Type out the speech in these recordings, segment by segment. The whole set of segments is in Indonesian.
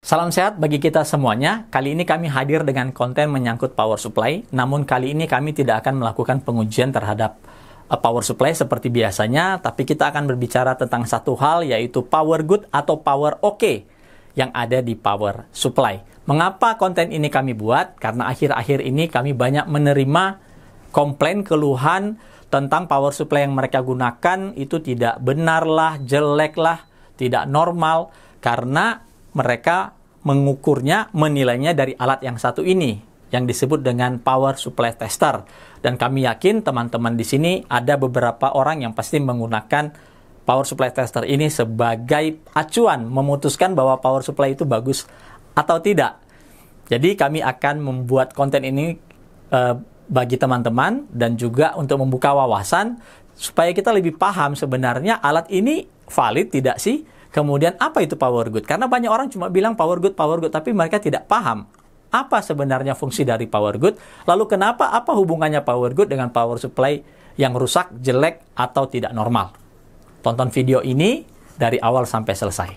Salam sehat bagi kita semuanya. Kali ini kami hadir dengan konten menyangkut power supply. Namun kali ini kami tidak akan melakukan pengujian terhadap power supply seperti biasanya, tapi kita akan berbicara tentang satu hal, yaitu power good atau power OK yang ada di power supply. Mengapa konten ini kami buat? Karena akhir-akhir ini kami banyak menerima komplain, keluhan tentang power supply yang mereka gunakan itu tidak benar lah, jelek lah, tidak normal, karena mereka mengukurnya, menilainya dari alat yang satu ini, yang disebut dengan power supply tester. Dan kami yakin teman-teman di sini ada beberapa orang yang pasti menggunakan power supply tester ini sebagai acuan memutuskan bahwa power supply itu bagus atau tidak. Jadi kami akan membuat konten ini bagi teman-teman dan juga untuk membuka wawasan supaya kita lebih paham sebenarnya alat ini valid tidak sih? Kemudian apa itu power good? Karena banyak orang cuma bilang power good, tapi mereka tidak paham apa sebenarnya fungsi dari power good. Lalu kenapa, apa hubungannya power good dengan power supply yang rusak, jelek, atau tidak normal? Tonton video ini dari awal sampai selesai.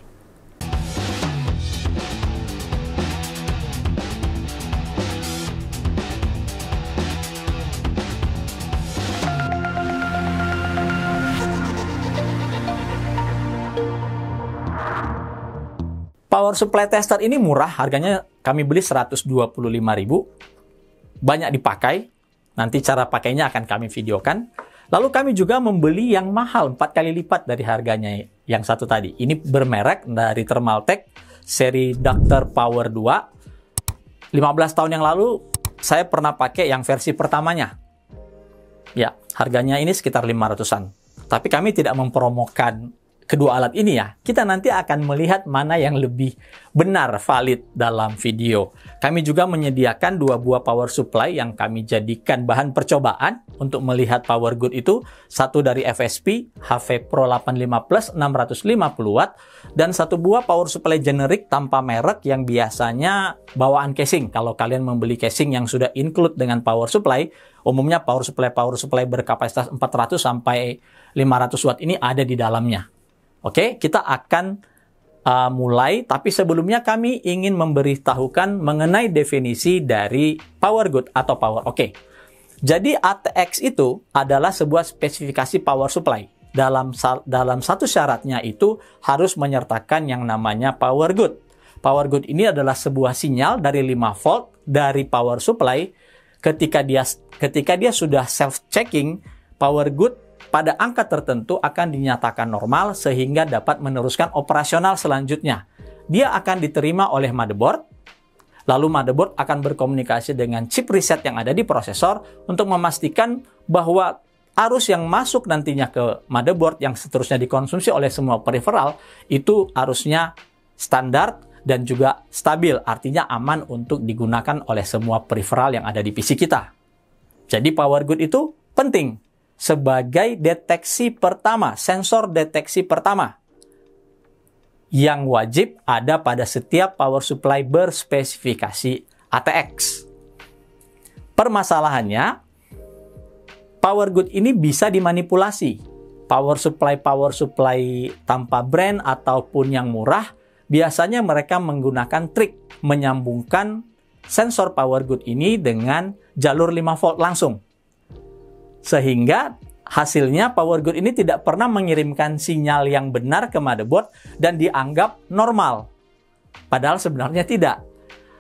Power supply tester ini murah, harganya kami beli 125.000. Banyak dipakai, nanti cara pakainya akan kami videokan. Lalu kami juga membeli yang mahal, 4 kali lipat dari harganya yang satu tadi. Ini bermerek dari Thermaltake, seri Dr. Power 2. 15 tahun yang lalu, saya pernah pakai yang versi pertamanya. Ya, harganya ini sekitar 500-an. Tapi kami tidak mempromokan kedua alat ini ya, kita nanti akan melihat mana yang lebih benar, valid dalam video. Kami juga menyediakan 2 buah power supply yang kami jadikan bahan percobaan untuk melihat power good itu. Satu dari FSP, HV Pro 85 Plus 650 Watt, dan 1 buah power supply generik tanpa merek yang biasanya bawaan casing. Kalau kalian membeli casing yang sudah include dengan power supply, umumnya power supply berkapasitas 400 sampai 500 watt ini ada di dalamnya. Oke, kita akan mulai, tapi sebelumnya kami ingin memberitahukan mengenai definisi dari power good atau power OK. Jadi ATX itu adalah sebuah spesifikasi power supply. Dalam satu syaratnya itu harus menyertakan yang namanya power good. Power good ini adalah sebuah sinyal dari 5 volt dari power supply. Ketika dia sudah self-checking, power good pada angka tertentu akan dinyatakan normal sehingga dapat meneruskan operasional selanjutnya. Dia akan diterima oleh motherboard, lalu motherboard akan berkomunikasi dengan chip reset yang ada di prosesor untuk memastikan bahwa arus yang masuk nantinya ke motherboard yang seterusnya dikonsumsi oleh semua peripheral itu arusnya standar dan juga stabil, artinya aman untuk digunakan oleh semua peripheral yang ada di PC kita. Jadi power good itu penting sebagai deteksi pertama, sensor deteksi pertama yang wajib ada pada setiap power supply berspesifikasi ATX. Permasalahannya, power good ini bisa dimanipulasi. Power supply tanpa brand ataupun yang murah, biasanya mereka menggunakan trik menyambungkan sensor power good ini dengan jalur 5 volt langsung. Sehingga hasilnya power good ini tidak pernah mengirimkan sinyal yang benar ke motherboard dan dianggap normal. Padahal sebenarnya tidak.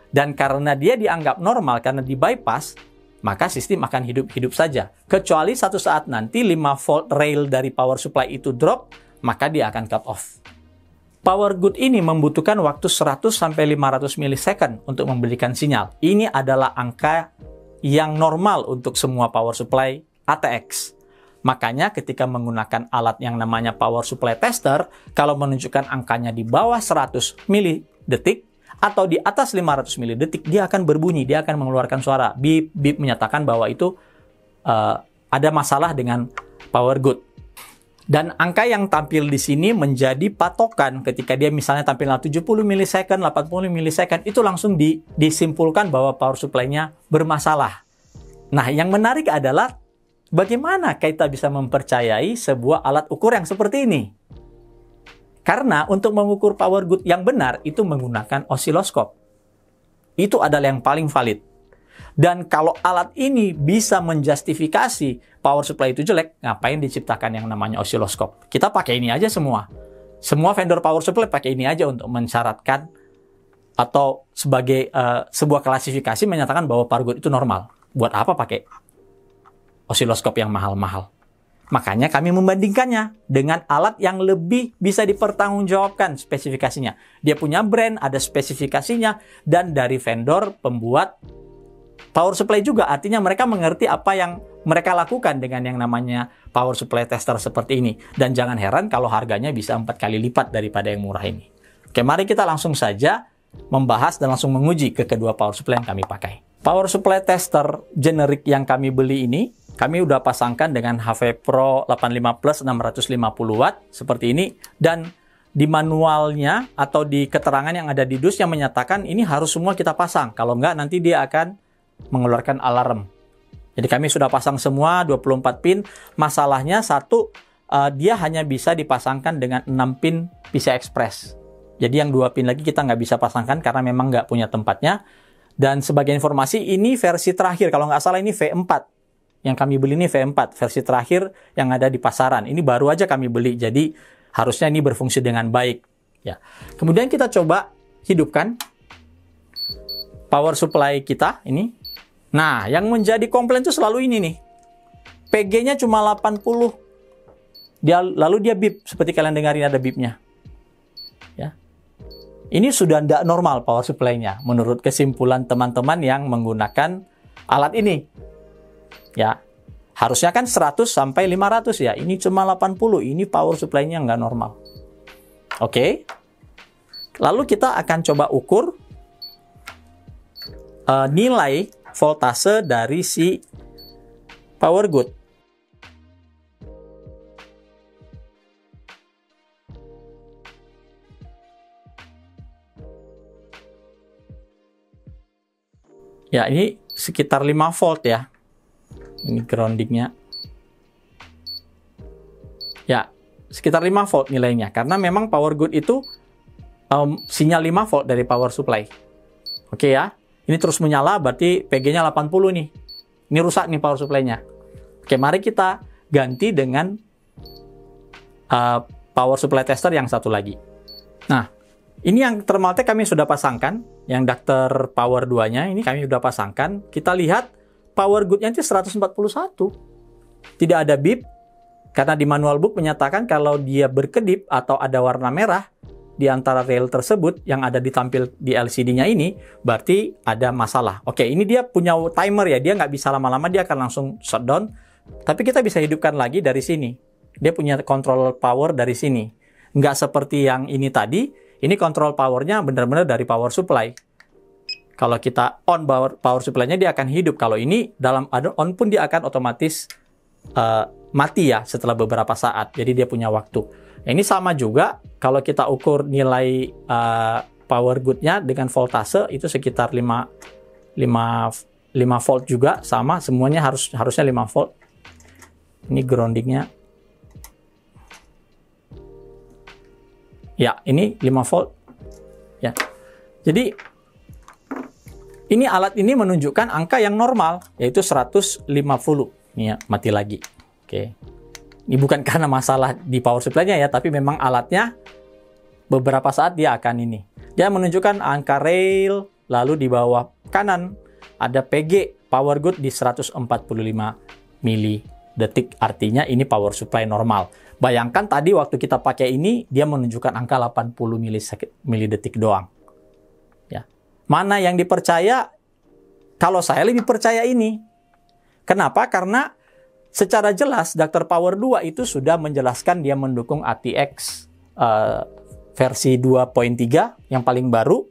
Dan karena dia dianggap normal, karena di bypass, maka sistem akan hidup-hidup saja. Kecuali satu saat nanti 5 volt rail dari power supply itu drop, maka dia akan cut off. Power good ini membutuhkan waktu 100-500 milisecond untuk memberikan sinyal. Ini adalah angka yang normal untuk semua power supply ATX. Makanya ketika menggunakan alat yang namanya power supply tester, kalau menunjukkan angkanya di bawah 100 milidetik atau di atas 500 milidetik, dia akan berbunyi, dia akan mengeluarkan suara beep beep menyatakan bahwa itu ada masalah dengan power good. Dan angka yang tampil di sini menjadi patokan ketika dia misalnya tampil 70 milisecond, 80 milisecond, itu langsung disimpulkan bahwa power supply-nya bermasalah. Nah, yang menarik adalah bagaimana kita bisa mempercayai sebuah alat ukur yang seperti ini? Karena untuk mengukur power good yang benar itu menggunakan osiloskop. Itu adalah yang paling valid. Dan kalau alat ini bisa menjustifikasi power supply itu jelek, ngapain diciptakan yang namanya osiloskop? Kita pakai ini aja semua. Semua vendor power supply pakai ini aja untuk mensyaratkan atau sebagai sebuah klasifikasi menyatakan bahwa power good itu normal. Buat apa pakai osiloskop yang mahal-mahal? Makanya kami membandingkannya dengan alat yang lebih bisa dipertanggungjawabkan spesifikasinya. Dia punya brand, ada spesifikasinya, dan dari vendor pembuat power supply juga. Artinya mereka mengerti apa yang mereka lakukan dengan yang namanya power supply tester seperti ini. Dan jangan heran kalau harganya bisa 4 kali lipat daripada yang murah ini. Oke, mari kita langsung saja membahas dan langsung menguji ke kedua power supply yang kami pakai. Power supply tester generik yang kami beli ini, kami udah pasangkan dengan HV Pro 85 Plus 650 Watt seperti ini, dan di manualnya atau di keterangan yang ada di dus yang menyatakan ini harus semua kita pasang, kalau enggak nanti dia akan mengeluarkan alarm. Jadi kami sudah pasang semua 24 pin. Masalahnya satu, dia hanya bisa dipasangkan dengan 6 pin PCI Express. Jadi yang 2 pin lagi kita nggak bisa pasangkan karena memang nggak punya tempatnya. Dan sebagai informasi, ini versi terakhir, kalau nggak salah ini V4. Yang kami beli ini V4, versi terakhir yang ada di pasaran. Ini baru aja kami beli, jadi harusnya ini berfungsi dengan baik. Ya. Kemudian kita coba hidupkan power supply kita ini. Nah, yang menjadi komplain itu selalu ini nih. PG-nya cuma 80. Lalu dia beep, seperti kalian dengarin ada beepnya. Ya. Ini sudah tidak normal power supply-nya, menurut kesimpulan teman-teman yang menggunakan alat ini. Ya, harusnya kan 100 sampai 500 ya. Ini cuma 80. Ini power supply-nya nggak normal. Oke. Lalu kita akan coba ukur nilai voltase dari si power good. Ya, ini sekitar 5 volt ya. Ini groundingnya. Ya, sekitar 5 volt nilainya. Karena memang power good itu sinyal 5 volt dari power supply. Oke ya. Ini terus menyala, berarti PG-nya 80 nih. Ini rusak nih power supply-nya. Oke, mari kita ganti dengan power supply tester yang satu lagi. Nah, ini yang thermaltake kami sudah pasangkan. Yang adapter power 2-nya ini kami sudah pasangkan. Kita lihat power good-nya itu 141. Tidak ada beep, karena di manual book menyatakan kalau dia berkedip atau ada warna merah di antara rail tersebut yang ada ditampil di LCD-nya ini, berarti ada masalah. Oke, ini dia punya timer ya, dia nggak bisa lama-lama, dia akan langsung shutdown. Tapi kita bisa hidupkan lagi dari sini. Dia punya control power dari sini. Nggak seperti yang ini tadi, ini control power-nya benar-benar dari power supply. Kalau kita on power supply-nya dia akan hidup. Kalau ini dalam on pun dia akan otomatis mati ya setelah beberapa saat. Jadi dia punya waktu. Ini sama juga kalau kita ukur nilai power good-nya dengan voltase itu sekitar 5 volt juga, sama semuanya harusnya 5 volt. Ini groundingnya. Ya, ini 5 volt. Ya. Jadi ini alat ini menunjukkan angka yang normal, yaitu 150. Ini ya, mati lagi. Oke. Ini bukan karena masalah di power supply-nya ya, tapi memang alatnya beberapa saat dia akan ini. Dia menunjukkan angka rail, lalu di bawah kanan ada PG, power good di 145 mili detik. Artinya ini power supply normal. Bayangkan tadi waktu kita pakai ini, dia menunjukkan angka 80 milidetik doang. Ya. Mana yang dipercaya? Kalau saya lebih percaya ini. Kenapa? Karena secara jelas Dr. Power 2 itu sudah menjelaskan dia mendukung ATX versi 2.3 yang paling baru.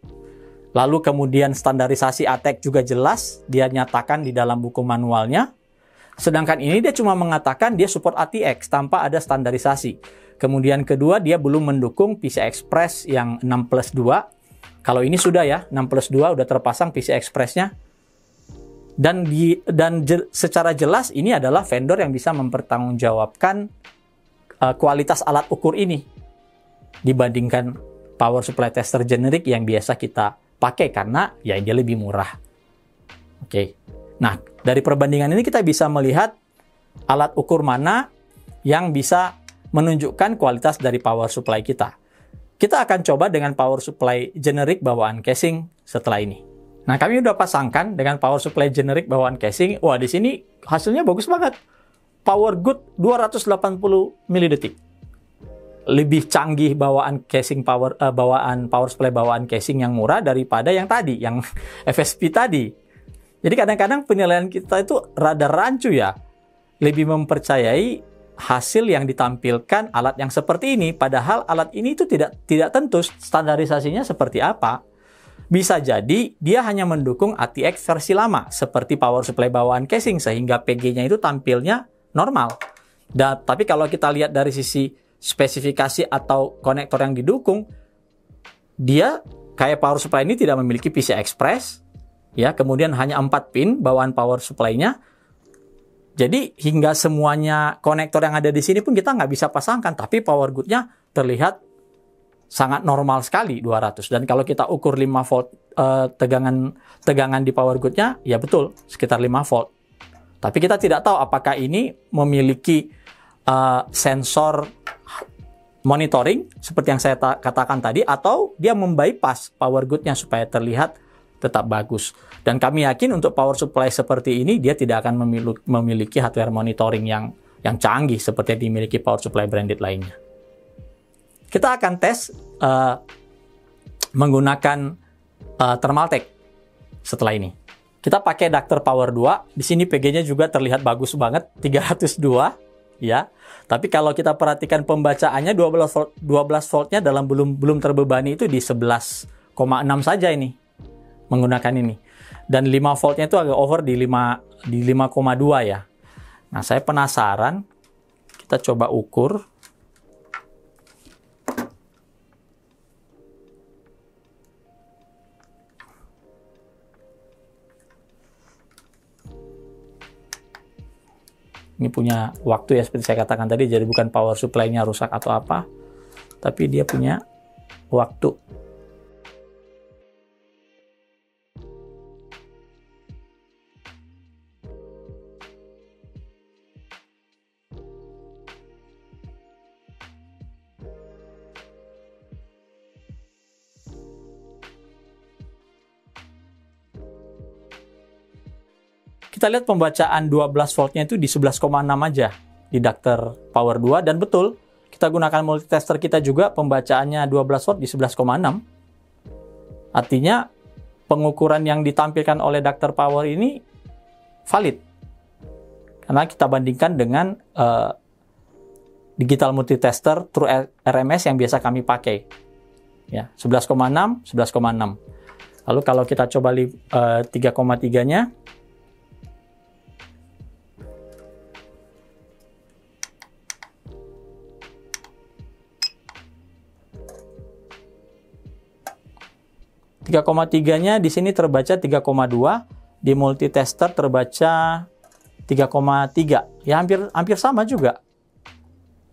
Lalu kemudian standarisasi ATX juga jelas, dia nyatakan di dalam buku manualnya. Sedangkan ini dia cuma mengatakan dia support ATX tanpa ada standarisasi. Kemudian kedua, dia belum mendukung PCI Express yang 6+2. Kalau ini sudah ya, 6+2 udah terpasang PCI Express-nya. Dan secara jelas ini adalah vendor yang bisa mempertanggungjawabkan kualitas alat ukur ini. dibandingkan power supply tester generik yang biasa kita pakai karena ya dia lebih murah. Oke. Nah, dari perbandingan ini kita bisa melihat alat ukur mana yang bisa menunjukkan kualitas dari power supply kita. Kita akan coba dengan power supply generik bawaan casing setelah ini. Nah, kami udah pasangkan dengan power supply generik bawaan casing. Wah, di sini hasilnya bagus banget. Power good 280 milidetik. Lebih canggih bawaan casing bawaan power supply bawaan casing yang murah daripada yang tadi, yang FSP tadi. Jadi kadang-kadang penilaian kita itu rada rancu ya. Lebih mempercayai hasil yang ditampilkan alat yang seperti ini, padahal alat ini itu tidak tentu standarisasinya seperti apa. Bisa jadi dia hanya mendukung ATX versi lama seperti power supply bawaan casing sehingga PG-nya itu tampilnya normal. Tapi kalau kita lihat dari sisi spesifikasi atau konektor yang didukung, dia kayak power supply ini tidak memiliki PCI Express, ya, kemudian hanya 4 pin bawaan power supply-nya. Jadi hingga semuanya konektor yang ada di sini pun kita nggak bisa pasangkan, tapi power good-nya terlihat sangat normal sekali 200. Dan kalau kita ukur 5 volt tegangan di power good-nya, ya betul sekitar 5 volt. Tapi kita tidak tahu apakah ini memiliki sensor monitoring seperti yang saya katakan tadi, atau dia membypass power good-nya supaya terlihat tetap bagus. Dan kami yakin untuk power supply seperti ini dia tidak akan memiliki hardware monitoring yang canggih seperti yang dimiliki power supply branded lainnya. Kita akan tes menggunakan Thermaltake setelah ini. Kita pakai adapter power 2. Di sini PG-nya juga terlihat bagus banget, 302 ya. Tapi kalau kita perhatikan pembacaannya 12 voltnya dalam belum terbebani itu di 11,6 saja ini. Menggunakan ini. Dan 5 voltnya itu agak over di 5,2 ya. Nah, saya penasaran. Kita coba ukur. Ini punya waktu ya, seperti saya katakan tadi, jadi bukan power supply-nya rusak atau apa, tapi dia punya waktu. Kita lihat pembacaan 12 voltnya itu di 11,6 aja di adapter power 2, dan betul kita gunakan multitester kita juga pembacaannya 12 volt di 11,6. Artinya pengukuran yang ditampilkan oleh adapter power ini valid karena kita bandingkan dengan digital multitester True RMS yang biasa kami pakai ya, 11,6 11,6. Lalu kalau kita coba 3,3 nya, nya di sini terbaca 3,2, di multitester terbaca 3,3. Ya hampir sama juga.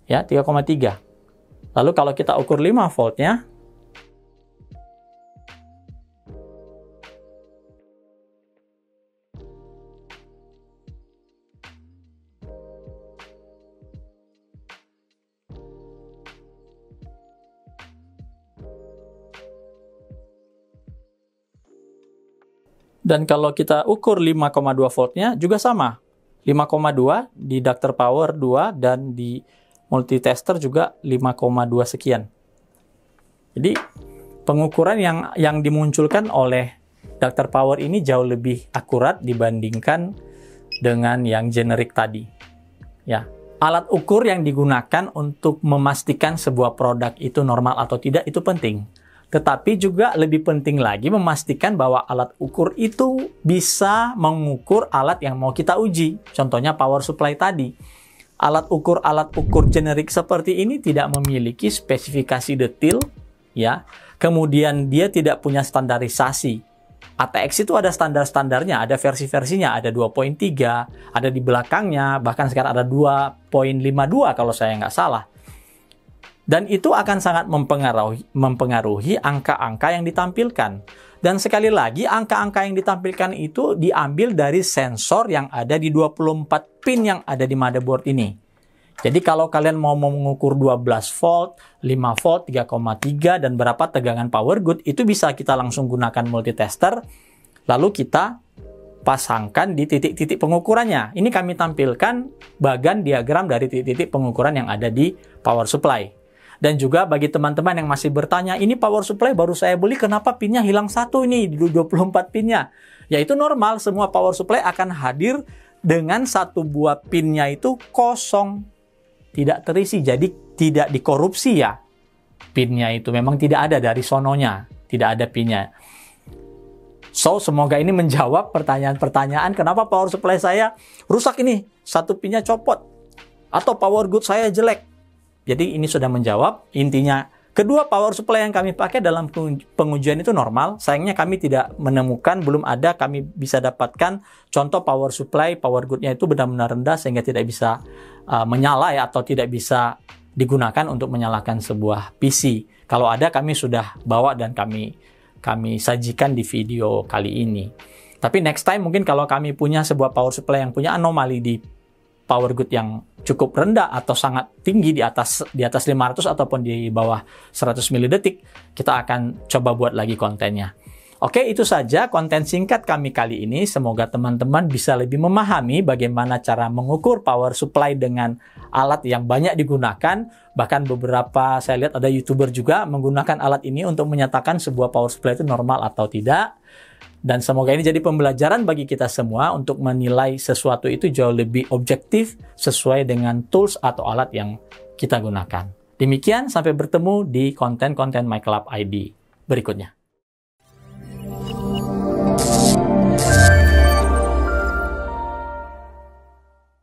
Ya, 3,3. Lalu kalau kita ukur 5 voltnya, dan kalau kita ukur 5,2 voltnya juga sama. 5,2 di adapter power 2 dan di multitester juga 5,2 sekian. Jadi pengukuran yang dimunculkan oleh adapter power ini jauh lebih akurat dibandingkan dengan yang generik tadi. Ya, alat ukur yang digunakan untuk memastikan sebuah produk itu normal atau tidak itu penting. Tetapi juga lebih penting lagi memastikan bahwa alat ukur itu bisa mengukur alat yang mau kita uji. Contohnya power supply tadi. Alat ukur generik seperti ini tidak memiliki spesifikasi detail, ya. Kemudian dia tidak punya standarisasi. ATX itu ada standar-standarnya, ada versi-versinya, ada 2.3, ada di belakangnya, bahkan sekarang ada 2.52 kalau saya nggak salah. Dan itu akan sangat mempengaruhi angka-angka yang ditampilkan. Dan sekali lagi, angka-angka yang ditampilkan itu diambil dari sensor yang ada di 24 pin yang ada di motherboard ini. Jadi kalau kalian mau mengukur 12 volt, 5 volt, 3,3, dan berapa tegangan power good, itu bisa kita langsung gunakan multitester, lalu kita pasangkan di titik-titik pengukurannya. Ini kami tampilkan bagan diagram dari titik-titik pengukuran yang ada di power supply. Dan juga bagi teman-teman yang masih bertanya, ini power supply baru saya beli, kenapa pinnya hilang satu ini di 24 pinnya? Ya itu normal, semua power supply akan hadir dengan satu buah pinnya itu kosong, tidak terisi, jadi tidak dikorupsi ya. Pinnya itu memang tidak ada dari sononya, tidak ada pinnya. So, semoga ini menjawab pertanyaan-pertanyaan kenapa power supply saya rusak ini, satu pinnya copot, atau power good saya jelek. Jadi ini sudah menjawab. Intinya, kedua power supply yang kami pakai dalam pengujian itu normal. Sayangnya kami tidak menemukan, belum ada kami bisa dapatkan contoh power supply, power good-nya itu benar-benar rendah sehingga tidak bisa menyala ya, atau tidak bisa digunakan untuk menyalakan sebuah PC. Kalau ada kami sudah bawa dan kami sajikan di video kali ini. Tapi next time mungkin kalau kami punya sebuah power supply yang punya anomali di power good yang cukup rendah atau sangat tinggi di atas 500 ataupun di bawah 100 mili detik, kita akan coba buat lagi kontennya. Oke, itu saja konten singkat kami kali ini. Semoga teman-teman bisa lebih memahami bagaimana cara mengukur power supply dengan alat yang banyak digunakan. Bahkan beberapa saya lihat ada YouTuber juga menggunakan alat ini untuk menyatakan sebuah power supply itu normal atau tidak. Dan semoga ini jadi pembelajaran bagi kita semua untuk menilai sesuatu itu jauh lebih objektif sesuai dengan tools atau alat yang kita gunakan. Demikian, sampai bertemu di konten-konten MyClub ID berikutnya.